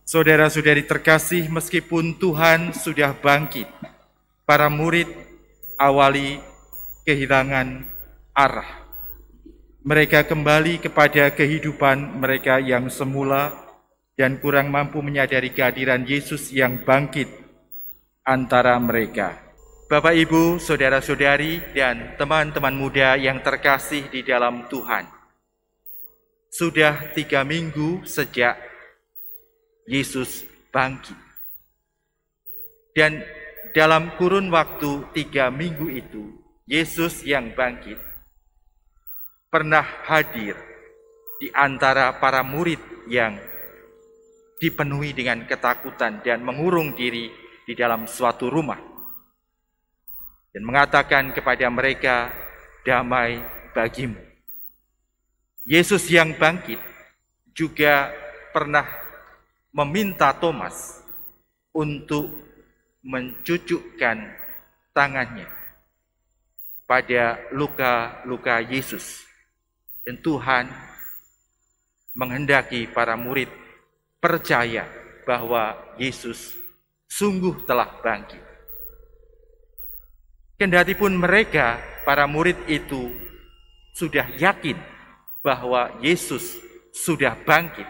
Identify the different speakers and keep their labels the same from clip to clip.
Speaker 1: Saudara-saudari terkasih, meskipun Tuhan sudah bangkit, para murid awali kehilangan arah. Mereka kembali kepada kehidupan mereka yang semula dan kurang mampu menyadari kehadiran Yesus yang bangkit antara mereka. Bapak, Ibu, saudara-saudari, dan teman-teman muda yang terkasih di dalam Tuhan. Sudah 3 minggu sejak Yesus bangkit. Dan dalam kurun waktu 3 minggu itu, Yesus yang bangkit pernah hadir di antara para murid yang dipenuhi dengan ketakutan dan mengurung diri di dalam suatu rumah. Dan mengatakan kepada mereka, damai bagimu. Yesus yang bangkit juga pernah meminta Thomas untuk mencucukkan tangannya pada luka-luka Yesus. Dan Tuhan menghendaki para murid percaya bahwa Yesus sungguh telah bangkit. Kendatipun mereka, para murid itu, sudah yakin bahwa Yesus sudah bangkit,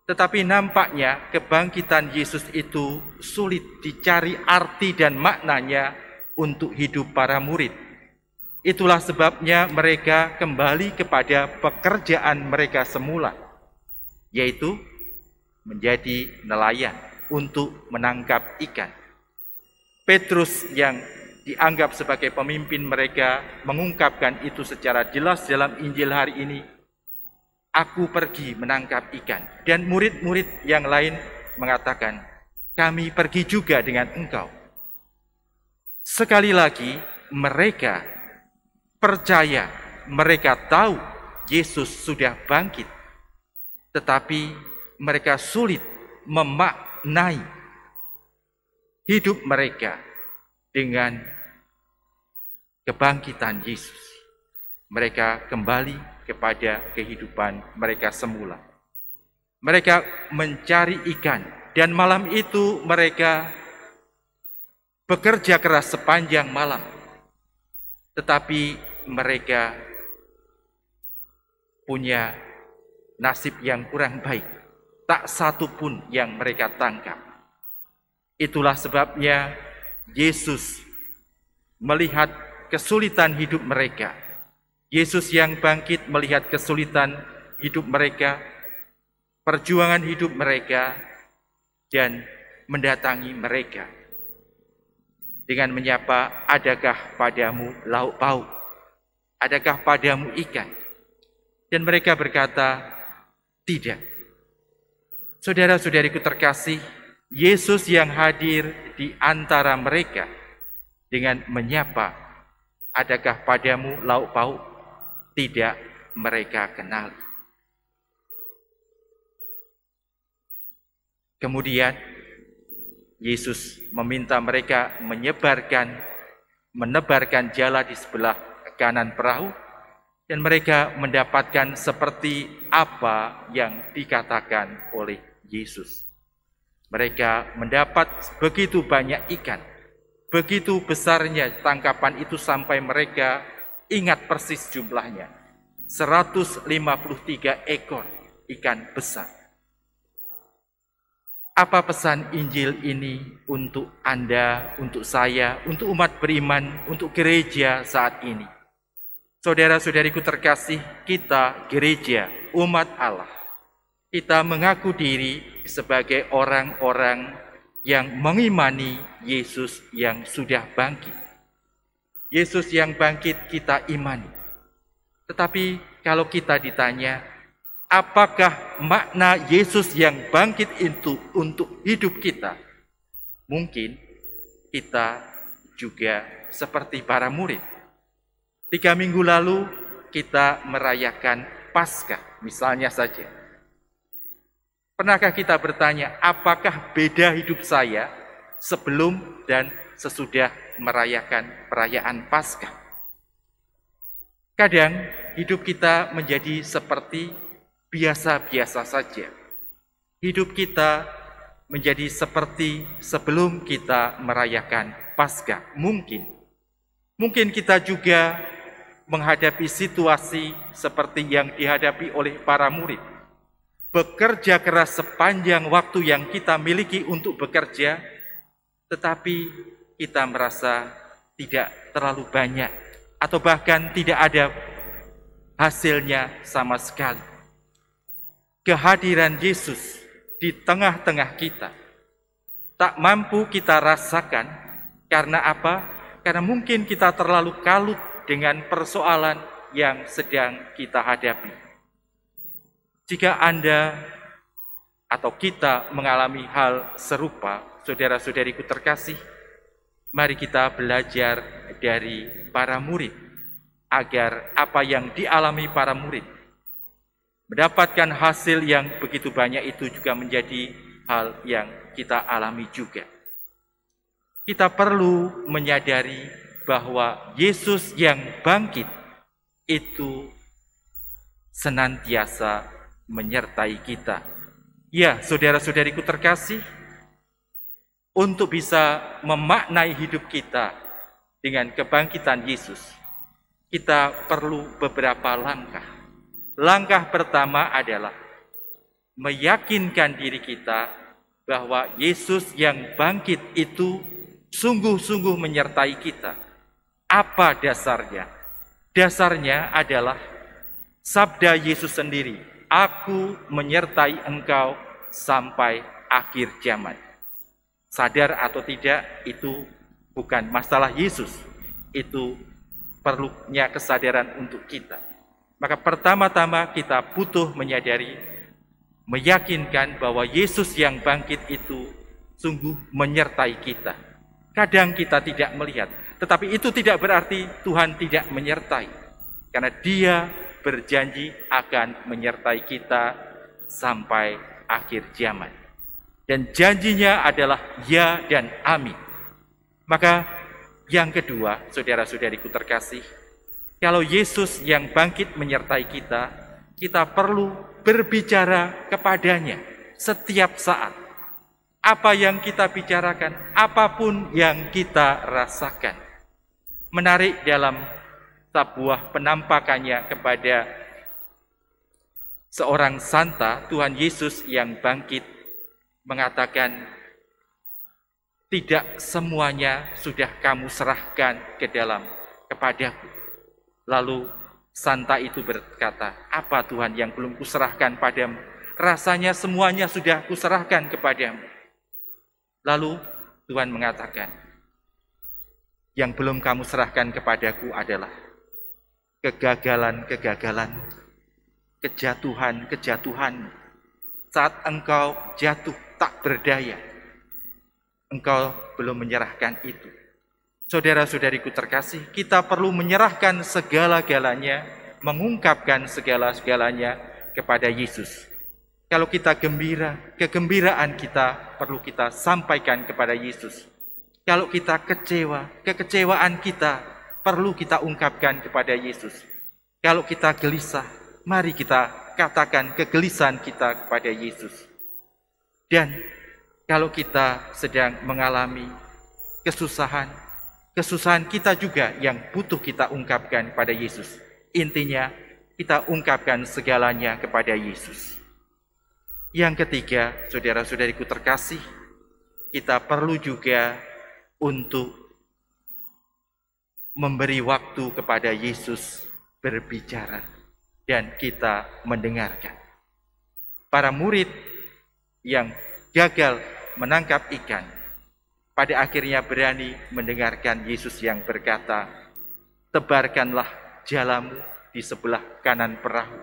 Speaker 1: tetapi nampaknya kebangkitan Yesus itu sulit dicari arti dan maknanya untuk hidup para murid. Itulah sebabnya mereka kembali kepada pekerjaan mereka semula, yaitu menjadi nelayan untuk menangkap ikan. Petrus yang dianggap sebagai pemimpin mereka mengungkapkan itu secara jelas dalam Injil hari ini. Aku pergi menangkap ikan. Dan murid-murid yang lain mengatakan, kami pergi juga dengan engkau. Sekali lagi, mereka percaya, mereka tahu Yesus sudah bangkit. Tetapi mereka sulit memaknai hidup mereka dengan kebangkitan Yesus. Mereka kembali kepada kehidupan mereka semula. Mereka mencari ikan, dan malam itu mereka bekerja keras sepanjang malam. Tetapi mereka punya nasib yang kurang baik. Tak satu pun yang mereka tangkap. Itulah sebabnya Yesus melihat kesulitan hidup mereka. Yesus yang bangkit melihat kesulitan hidup mereka, perjuangan hidup mereka, dan mendatangi mereka dengan menyapa, adakah padamu lauk pauk? Adakah padamu ikan? Dan mereka berkata, tidak. Saudara-saudariku terkasih, Yesus yang hadir di antara mereka dengan menyapa, adakah padamu lauk pauk? Tidak mereka kenali. Kemudian Yesus meminta mereka menebarkan jala di sebelah kanan perahu, dan mereka mendapatkan seperti apa yang dikatakan oleh Yesus. Mereka mendapat begitu banyak ikan, begitu besarnya tangkapan itu sampai mereka ingat persis jumlahnya, 153 ekor ikan besar. Apa pesan Injil ini untuk Anda, untuk saya, untuk umat beriman, untuk gereja saat ini? Saudara-saudariku terkasih, kita gereja, umat Allah, kita mengaku diri sebagai orang-orang yang mengimani Yesus yang sudah bangkit. Yesus yang bangkit kita imani. Tetapi kalau kita ditanya, apakah makna Yesus yang bangkit itu untuk hidup kita? Mungkin kita juga seperti para murid. 3 minggu lalu kita merayakan Paskah, misalnya saja. Pernahkah kita bertanya, apakah beda hidup saya sebelum dan sesudah merayakan perayaan Paskah? Kadang hidup kita menjadi seperti biasa-biasa saja. hidup kita menjadi seperti sebelum kita merayakan Paskah. Mungkin kita juga menghadapi situasi seperti yang dihadapi oleh para murid. Bekerja keras sepanjang waktu yang kita miliki untuk bekerja, tetapi kita merasa tidak terlalu banyak atau bahkan tidak ada hasilnya sama sekali. Kehadiran Yesus di tengah-tengah kita tak mampu kita rasakan. Karena apa? Karena mungkin kita terlalu kalut dengan persoalan yang sedang kita hadapi. Jika Anda atau kita mengalami hal serupa, saudara-saudariku terkasih, mari kita belajar dari para murid, agar apa yang dialami para murid mendapatkan hasil yang begitu banyak itu juga menjadi hal yang kita alami juga. Kita perlu menyadari bahwa Yesus yang bangkit itu senantiasa menyertai kita. Ya, saudara-saudariku terkasih, untuk bisa memaknai hidup kita dengan kebangkitan Yesus, kita perlu beberapa langkah. Langkah pertama adalah meyakinkan diri kita bahwa Yesus yang bangkit itu sungguh-sungguh menyertai kita. Apa dasarnya? Dasarnya adalah sabda Yesus sendiri, "Aku menyertai engkau sampai akhir zaman." Sadar atau tidak, itu bukan masalah Yesus. Itu perlunya kesadaran untuk kita. Maka pertama-tama kita butuh menyadari, meyakinkan bahwa Yesus yang bangkit itu sungguh menyertai kita. Kadang kita tidak melihat, tetapi itu tidak berarti Tuhan tidak menyertai. Karena Dia berjanji akan menyertai kita sampai akhir zaman. Dan janjinya adalah ya dan amin. Maka yang kedua, saudara-saudariku terkasih, kalau Yesus yang bangkit menyertai kita, kita perlu berbicara kepadanya setiap saat. Apa yang kita bicarakan, apapun yang kita rasakan. Menarik dalam sebuah penampakannya kepada seorang santa, Tuhan Yesus yang bangkit mengatakan, "Tidak semuanya sudah kamu serahkan ke dalam kepadaku." Lalu santa itu berkata, "Apa Tuhan yang belum kuserahkan padamu? Rasanya semuanya sudah kuserahkan kepadamu." Lalu Tuhan mengatakan, "Yang belum kamu serahkan kepadaku adalah kegagalan-kegagalan, kejatuhan-kejatuhan. Saat engkau jatuh tak berdaya, engkau belum menyerahkan itu." Saudara-saudariku terkasih, kita perlu menyerahkan segala-galanya, mengungkapkan segala-galanya kepada Yesus. Kalau kita gembira, kegembiraan kita perlu kita sampaikan kepada Yesus. Kalau kita kecewa, kekecewaan kita perlu kita ungkapkan kepada Yesus. Kalau kita gelisah, mari kita katakan kegelisahan kita kepada Yesus. Dan kalau kita sedang mengalami kesusahan kita juga yang butuh kita ungkapkan kepada Yesus. Intinya, kita ungkapkan segalanya kepada Yesus. Yang ketiga, saudara-saudariku terkasih, kita perlu juga untuk memberi waktu kepada Yesus berbicara dan kita mendengarkan. Para murid yang gagal menangkap ikan pada akhirnya berani mendengarkan Yesus yang berkata, "Tebarkanlah jalamu di sebelah kanan perahu."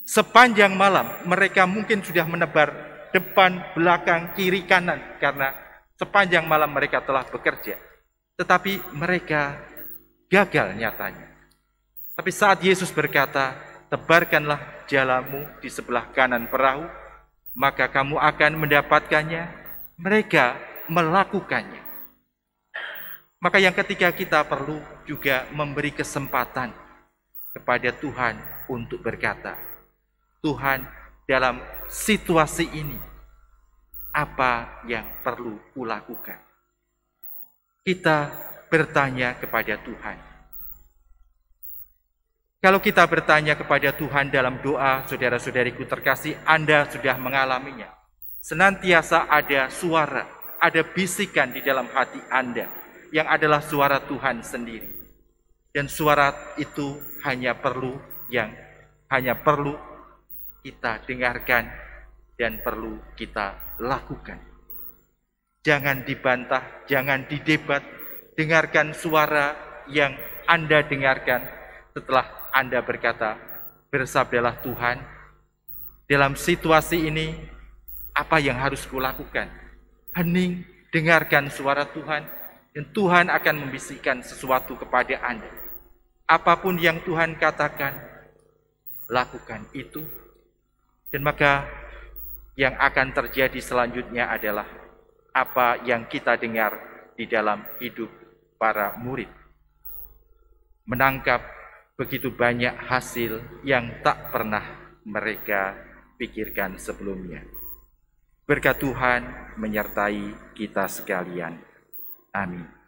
Speaker 1: Sepanjang malam mereka mungkin sudah menebar depan, belakang, kiri, kanan, karena sepanjang malam mereka telah bekerja. Tetapi mereka gagal nyatanya. Tapi saat Yesus berkata, "Tebarkanlah jalamu di sebelah kanan perahu, maka kamu akan mendapatkannya," mereka melakukannya. Maka yang ketiga, kita perlu juga memberi kesempatan kepada Tuhan untuk berkata. Tuhan dalam situasi ini, apa yang perlu kulakukan? Kita bertanya kepada Tuhan. Kalau kita bertanya kepada Tuhan dalam doa, saudara-saudariku terkasih, Anda sudah mengalaminya. Senantiasa ada suara, ada bisikan di dalam hati Anda yang adalah suara Tuhan sendiri. Dan suara itu hanya perlu kita dengarkan dan perlu kita lakukan. Jangan dibantah, jangan didebat. Dengarkan suara yang Anda dengarkan setelah Anda berkata, bersabdalah Tuhan, dalam situasi ini apa yang harus kulakukan? Hening, dengarkan suara Tuhan, dan Tuhan akan membisikkan sesuatu kepada Anda. Apapun yang Tuhan katakan, lakukan itu. Dan maka yang akan terjadi selanjutnya adalah apa yang kita dengar di dalam hidup para murid. Menangkap begitu banyak hasil yang tak pernah mereka pikirkan sebelumnya. Berkat Tuhan menyertai kita sekalian. Amin.